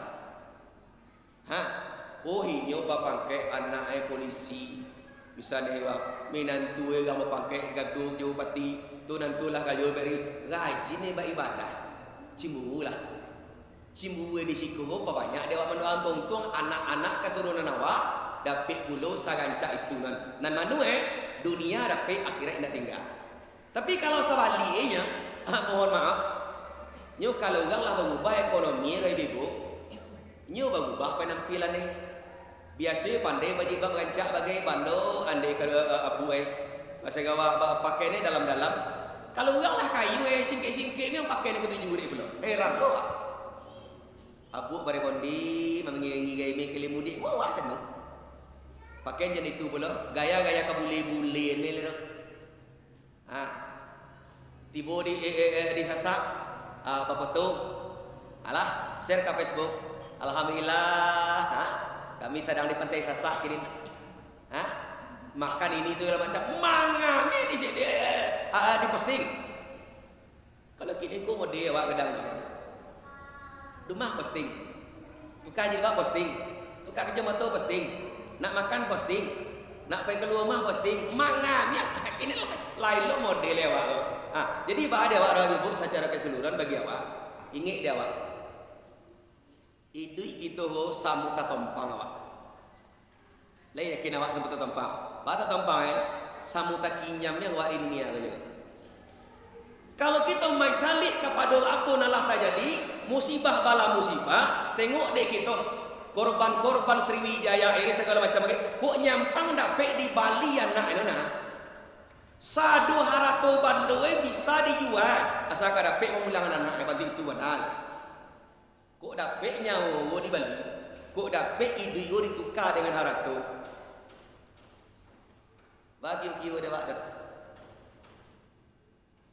oh inyo ba pangkai anak polisi misalnya menantu orang berpakai gatung jauh pati tu nantulah kalau beri rajin ni beribadah cimbu di siku apa banyak dia mendoa tong anak-anak keturunan awak dapat pulau saranca itu nan manu dunia dapat akhirat nak tinggal tapi kalau sebalinya mohon maaf nyo kalau orang lah berubah ekonomi ibu nyo berubah penampilan ni biasa pandai bagi berancak bagai bando andai ke abu masa gawa pakai ni dalam-dalam kalau orang lah kayu singkit-singkit ni yang pakai ni ketujuh ni belum heran lo abu bare bondi mengingi gay me kelimudik wah sana Pakai jenis itu pula, gaya-gaya kabule-bule ni lah. Tiba di sasak, apa tu? Alah, share ke Facebook. Alhamdulillah, kami sedang di pantai Sasak kini. Makan ini tu macam manga ni di sini di posting. Kalau kini ku mau dia awak gedang ni. Rumah posting. Tukar jilbab posting. Tukar kerja motor posting. Nak makan posting. Nak pergi keluar rumah posting. Manga ni kini lain lo model awak. Jadi bah dia awak ibu secara keseluruhan bagi awak. Ingat dia awak. Idui kita ho samuta tompang awak. Lain yakin awak samuta tompang. Bata tompang samuta kinyamnya awak di dunia saja. Kalau kita main calik kepada apa nalah terjadi, musibah bala musibah, tengok dek kita korban-korban Sriwijaya ini segala macam lagi. Kok nyampang dapat di Bali anak itu nah. Sadu harato bandoe bisa dijual. Asal kau dapat memulang anak bantu itu padahal. Kok dapat nyawa di Bali? Kok dapat idu ditukar dengan harato? Bagi kiwa dia bakda.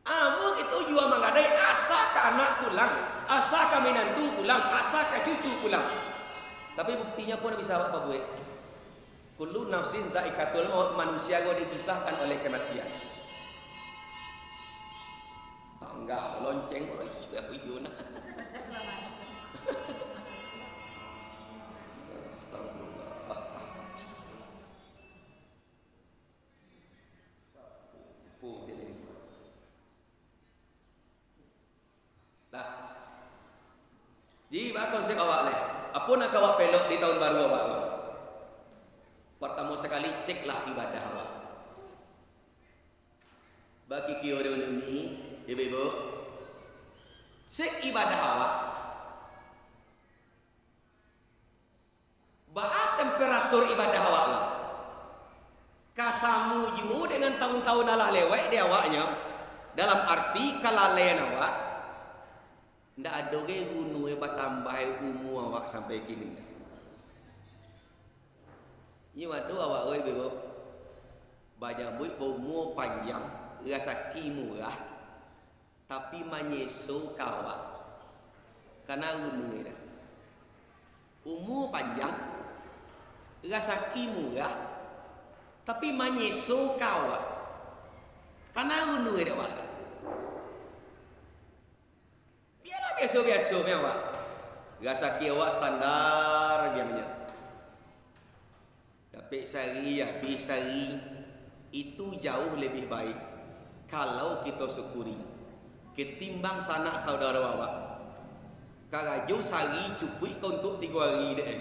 Amu itu jual mangadai asa ke anak pulang, asa ke menantu pulang, asa ke cucu pulang. Tapi buktinya pun bisa apa gue? Kullu nafsin zaikatul maut, manusia gue dipisahkan oleh kematian. Tangga lonceng orang iya nah. Jadi apa konsep awak leh? Apa nak awak pelok di tahun baru awak? Pertama sekali ceklah ibadah awak. Bagi kio ini, ibu-ibu, cek ibadah awak. Baat temperatur ibadah awak. Kasamu ju dengan tahun-tahun alah lewat dia awaknya. Dalam arti kalalean awak. Ndak ada ke gunung bertambah umur awak sampai kini. Ni wadu awak oi bebo. Banyak buik umur panjang, rezeki murah. Tapi menyesu kawak. Karena gunung dah. Umur panjang, rezeki murah. Tapi menyesu kawak. Karena gunung dah awak. Biasa-biasa ni awak. Rezeki awak standar biasanya. Dapat sehari, habis sehari. Itu jauh lebih baik. Kalau kita syukuri. Ketimbang sanak saudara awak. Karaju sehari cukup untuk 3 hari deh.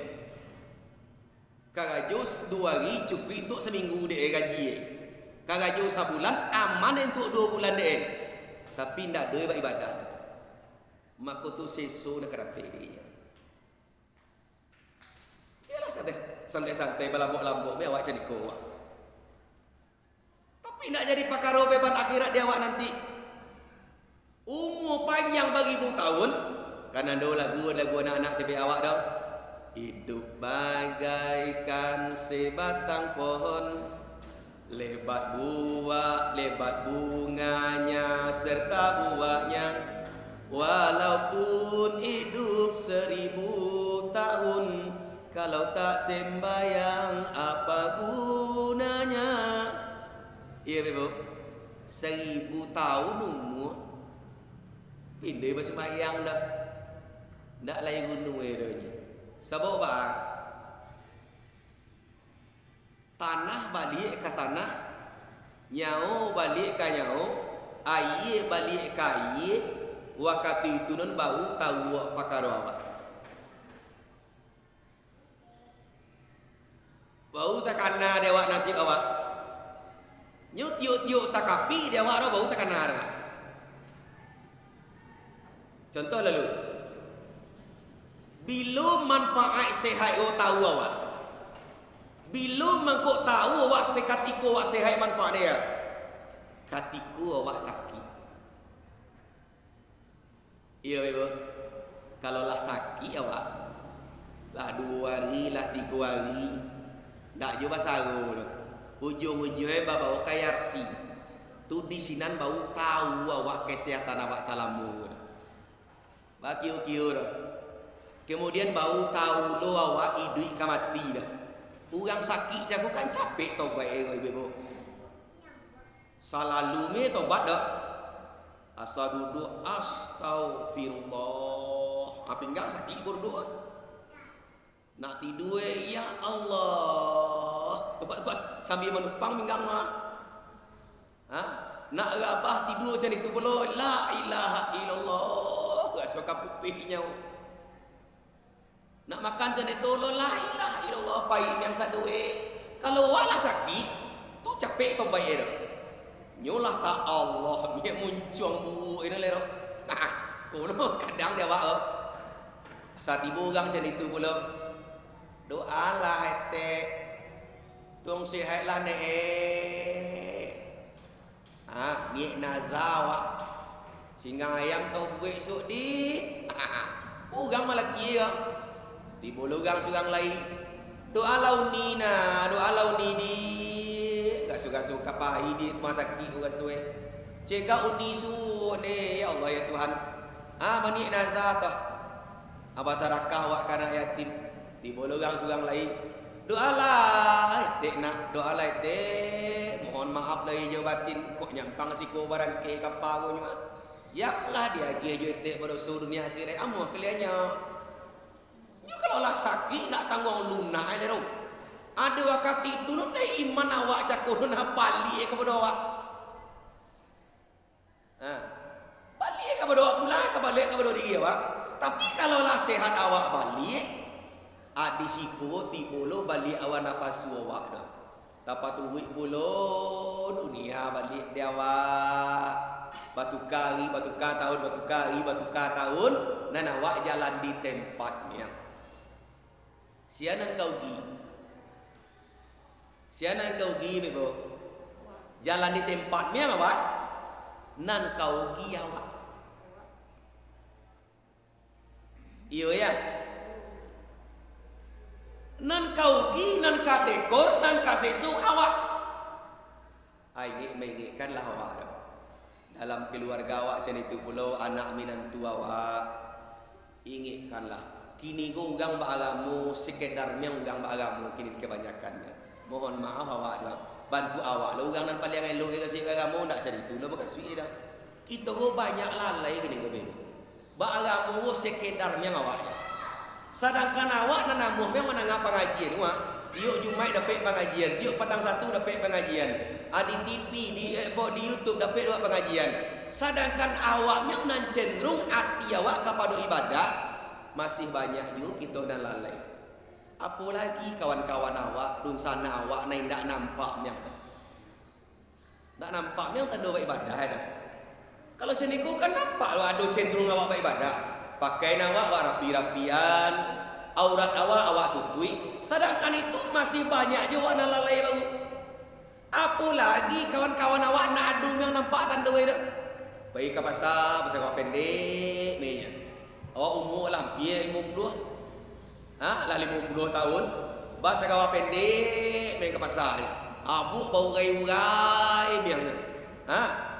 Karaju 2 hari cukup untuk seminggu deh gaji. Karaju sebulan aman untuk 2 bulan deh. Tapi ndak ada ibadah. Maka tu sesu nak rapi dia. Yalah santai-santai balambok-lambok be awak jadi ko. Tapi nak jadi pakaro beban akhirat dia awak nanti. Umur panjang bagi 1000 tahun. Karena ada lagu anak-anak TV awak dah. Hidup bagaikan sebatang pohon, lebat buah, lebat bunganya serta buahnya. Walaupun hidup 1000 tahun, kalau tak sembayang apa gunanya? Iya bebo, 1000 tahun umur, pindah bersembayang dah. Tak lain gunung eranya. Sebab apa? Tanah balik ke tanah, nyau balik ke nyau, air balik ke air. Waktu itu non bau tahu pakar awak. Bau tak kena dewa nasib awak. Nyut tak kapi dewa bau tak kena. Contoh lalu. Bila manfaat sehat tahu awak. Bila mangkok tahu awak sekatiku awak sehat manfaat dia. Katiku awak sakit. Iya ibu, kalau lah sakit awak, lah 2 hari, lah 3 hari, dak jo basaru ujung-ujungnya bau kayarsi tu di sinan bau tahu awak kesehatan awak salamu bakiu-kiu kemudian bau tahu lo awak idui kamati dah orang sakit jago kan capek tobat ibu salalu me tobat dah asal duduk astaghfirullah apa enggak sakit berdoa nak tidur ya Allah tobat sambil menumpang minggang mah nak rabah tidur macam itu pula la ilaha illallah gak suka putihnya nak makan macam itu la ilaha illallah pahit yang satu kalau wala sakit tu capek tu baik dah nyolah tak Allah dia muncung bu ini lero kono kadang dia wak saat ibu orang macam itu pula doa lah etek tung sihat lah ne ni nazawa singa ayam tau buik sok di kurang malah kia tiba orang surang lain doa launina doa launidi gak suka-suka pahi di rumah sakit orang suwe cegah unisu ne ya Allah ya Tuhan mani nazata abasarakah wak kana yatim tiba orang surang lain doalah nak doalah mohon maaf lah hijau batin kok nyampang siko barang ke kapangunya yaklah dia ge jo berdosa dunia akhirat amuh kaliannya nya kalau lah sakit nak tanggung lunak ai lero ada wakati itu nu teh iman awak cakuh na balik ke berdoa balik ke berdoa pula ke balik ke berdoa diri awak tapi kalau lah sehat awak balik di siku tipolo balik awan nafas awak dah dapat duit pula dunia balik dia awak batukar tahun dan awak jalan di tempatnya sianan kau gi bebo jalan di tempatnya awak nan kau gi awak iyo ya nan kau gi nan katekor nan kasesu awak kan lah awak dalam keluarga awak macam itu pula anak minantu awak ingatkanlah kini go ugang baagamu sekedarnya ugang baagamu kini kebanyakannya mohon maaf awak lah bantu awak lah ugang nan paling elok kasih baagamu ndak macam itu lah makasih dah kita go banyak lalai gini go beno baagamu sekedarnya awaknya sedangkan awak nan namuh memang menangap pengajian tiuk Jumaat dapat pengajian tiuk petang satu dapat pengajian di TV di YouTube dapat dua pengajian sedangkan awak yang nan cenderung hati awak kepada ibadah masih banyak juga kita dan lalai apalagi kawan-kawan awak dun sana awak naik ndak nampak yang tanda ibadah dah kalau seniku kan nampak lo ada cenderung awak beribadah pakai awak rapi-rapian aurat awak tutui sedangkan itu masih banyak juga nak lalai baru apalagi kawan-kawan awak nak adu yang nampak tanda itu baik ke pasar awak pendek menya awak umur lampir 50 lah 50 tahun bahasa awak pendek main ke pasar abuk bau rai-rai biangnya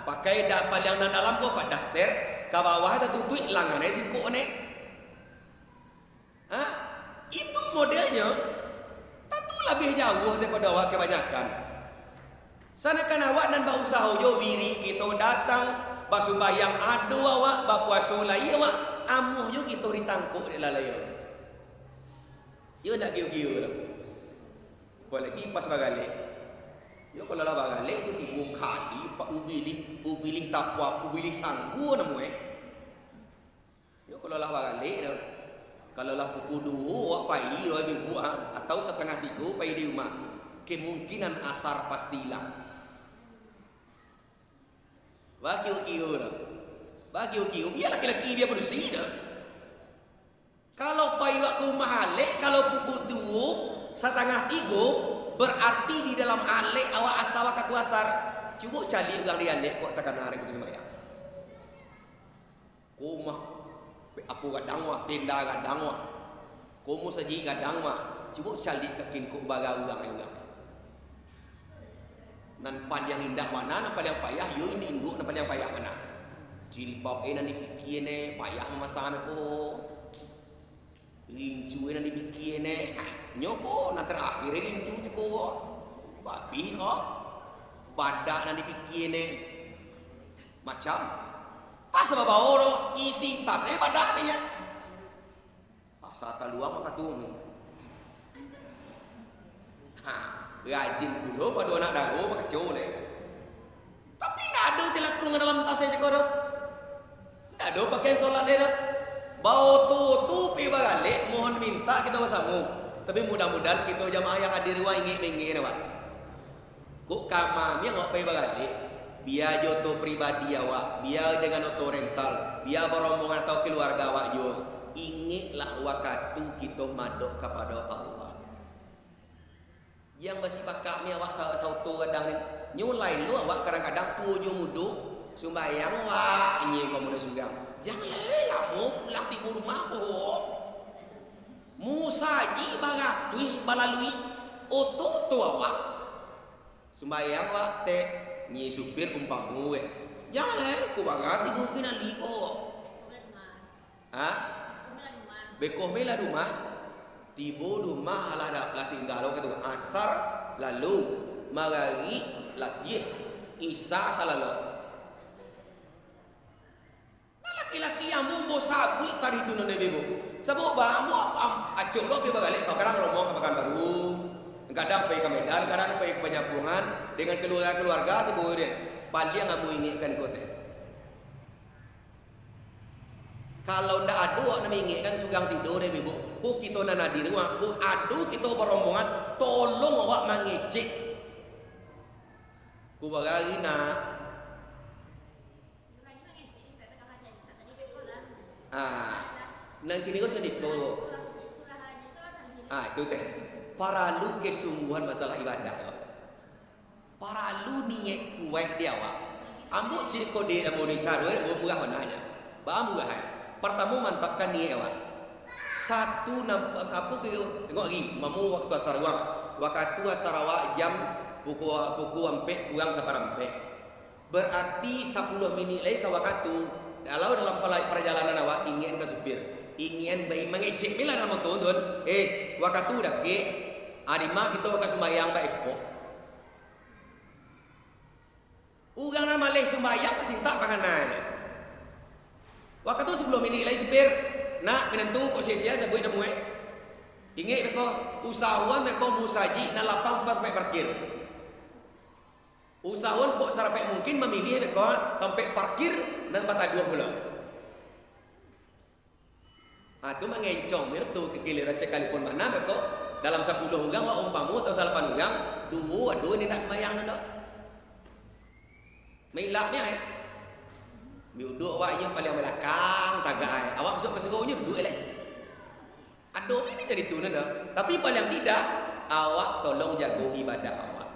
pakai dapat yang dalam kok pak daster ke bawah ada tutui langannya siku ne itu modelnya tentu lebih jauh daripada awak kebanyakan sana kan awak nan berusaha jo wiri kita datang basumbayang adu awak bapuasa lai awak amuh jo kita ditangkuk di lalai yo nak giu-giu dah apalagi pas bagale yo kalau lah bagale tu tibu kali pak ubilih tapwa ubilih sanggu namu yo kalau lah bagale dah kalau lah pukul 2 awak pai ibu atau setengah 3 pai di rumah kemungkinan asar pasti hilang Bakiu-kiu biar laki-laki dia bersih dah kalau pai waktu mahalik kalau pukul 2 setengah 3 berarti di dalam alik awak asal waktu asar cuba cari orang dia alik kok tekan hari itu sembahyang kumah apa gadang wah tenda gadang wah kumu saji gadang wah Coba cari kakin kok baga ulang. Nan panjang indah mana, nan paling payah yo ini induk nan paling payah mana. Jilbab nan dipikir payah memasang ko. Incu nan dipikir nyoko nan terakhir incu ceko. Babi ko. Badak nan dipikir macam tas bawa orang isi tas badak ni ya. Asal luang makatung. Rajin dulu pada anak dago kacau le. Tapi nak ada telak kurang dalam tas saya cakap. Nak ada pakai solat dia. Bau tu pi balik mohon minta kita bersama. Tapi mudah-mudahan kita jamaah yang hadir wa ingin awak. Kok kamami ngok pi balik. Biar joto pribadi awak, biar dengan auto rental, biar berombongan atau keluarga awak yo. Ingatlah waktu kita madok kepada Allah. Yang masih pakak ni awak sauto kadang ni nyulai lu awak kadang-kadang tujuh mudu sembahyang awak ini kamu dah sugang. Jangan lelah mu pulang di rumah ko. Musaji bagatui balalui oto tu awak. Sembahyang awak teh ni supir umpamu we. Jangan le ku bagati mungkin ali ko. Bekoh mela rumah. Tibo rumah lah tinggal lo kata asar lalu magari latih isa talalo. Laki-laki yang mau sabu tadi tu nene bebo. Sebab bamu acung lo pergi balik kau kadang rombong ke Pekanbaru, kadang pergi ke Medan, kadang pergi ke Penyapungan dengan keluarga tibo dia. Paling ngamu ingatkan kote. Kalau ndak ada nak mengingatkan sugang tidur deh ibu, ku kita nak hadir wak, ku adu kita berombongan, tolong awak mengecek, ku bagari nak, nang kini kau jadi kau, itu teh, para lu kesungguhan masalah ibadah, para lu niat kuat dia awak, ambut si kau dia mau dicari, mau murah mananya, bah murah. Pertama mantapkan ni awak. Satu nampak sapu ke tengok lagi mamu waktu asar wang. Waktu asar awak jam pukul 4 kurang seperempat. Berarti 10 minit lagi ke waktu kalau dalam perjalanan awak ingin ke supir, ingin bayi mengecek bila dalam motor tuan. Waktu dah ke adima kita ke sembahyang baik ko. Urang nama leh sembahyang kesinta panganan. Waktu sebelum ini lagi supir nak menentu kok sia-sia sebut demu ingat beko usahawan beko musaji na lapang sampai parkir. Usahawan kok sampai mungkin memilih beko sampai parkir dan patah 2 bulan. Tu mengencong tu kegilir sekalipun mana beko dalam 10 orang wa umpamu atau 8 orang dua ni tak sembahyang ndak. Milaknya duduk awaknya paling belakang tagak awak masuk ke seraunya duduk aduh ini jadi tu nanda. Tapi paling tidak awak tolong jaga ibadah awak.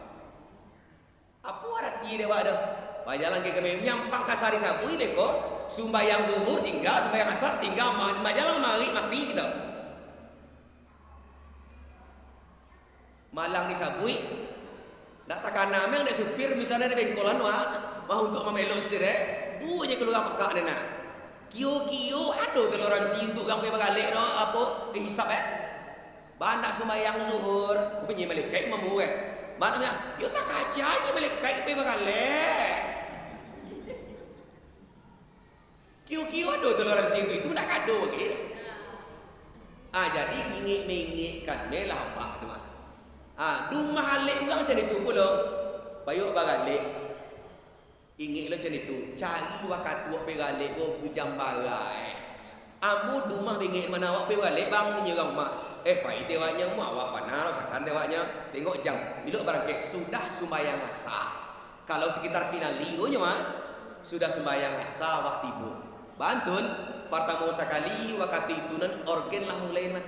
Apa arti dia awak dah berjalan ke kami nyampang kasari sabu ini kok sembahyang zuhur tinggal sembahyang asar tinggal berjalan mari mati kita malang di sabui nak takkan nama yang ada supir misalnya ada bengkolan mau untuk memeluk sendiri buahnya keluar pekak dia nak kio ada keluaran si untuk sampai balik no apa hisap bandak sembahyang zuhur bunyi malaikat mamu bandanya yo tak kacanya malaikat pergi balik kio ada keluaran si itu nak kado lagi jadi ingin-ingitkan melah pak teman dumah halik orang macam itu pula payuk balik. Ingatlah macam itu. Cari waktu awak pergi balik kau jam barai. Amu rumah bingit mana awak pergi balik bang menyerang rumah. Pai tewaknya rumah awak panas rasakan tewaknya. Tengok jam. Bila barangkali sudah sembahyang asar. Kalau sekitar pinali sudah sembahyang asar awak tiba. Bantun pertama sekali waktu itu nan organ lah mulai mati.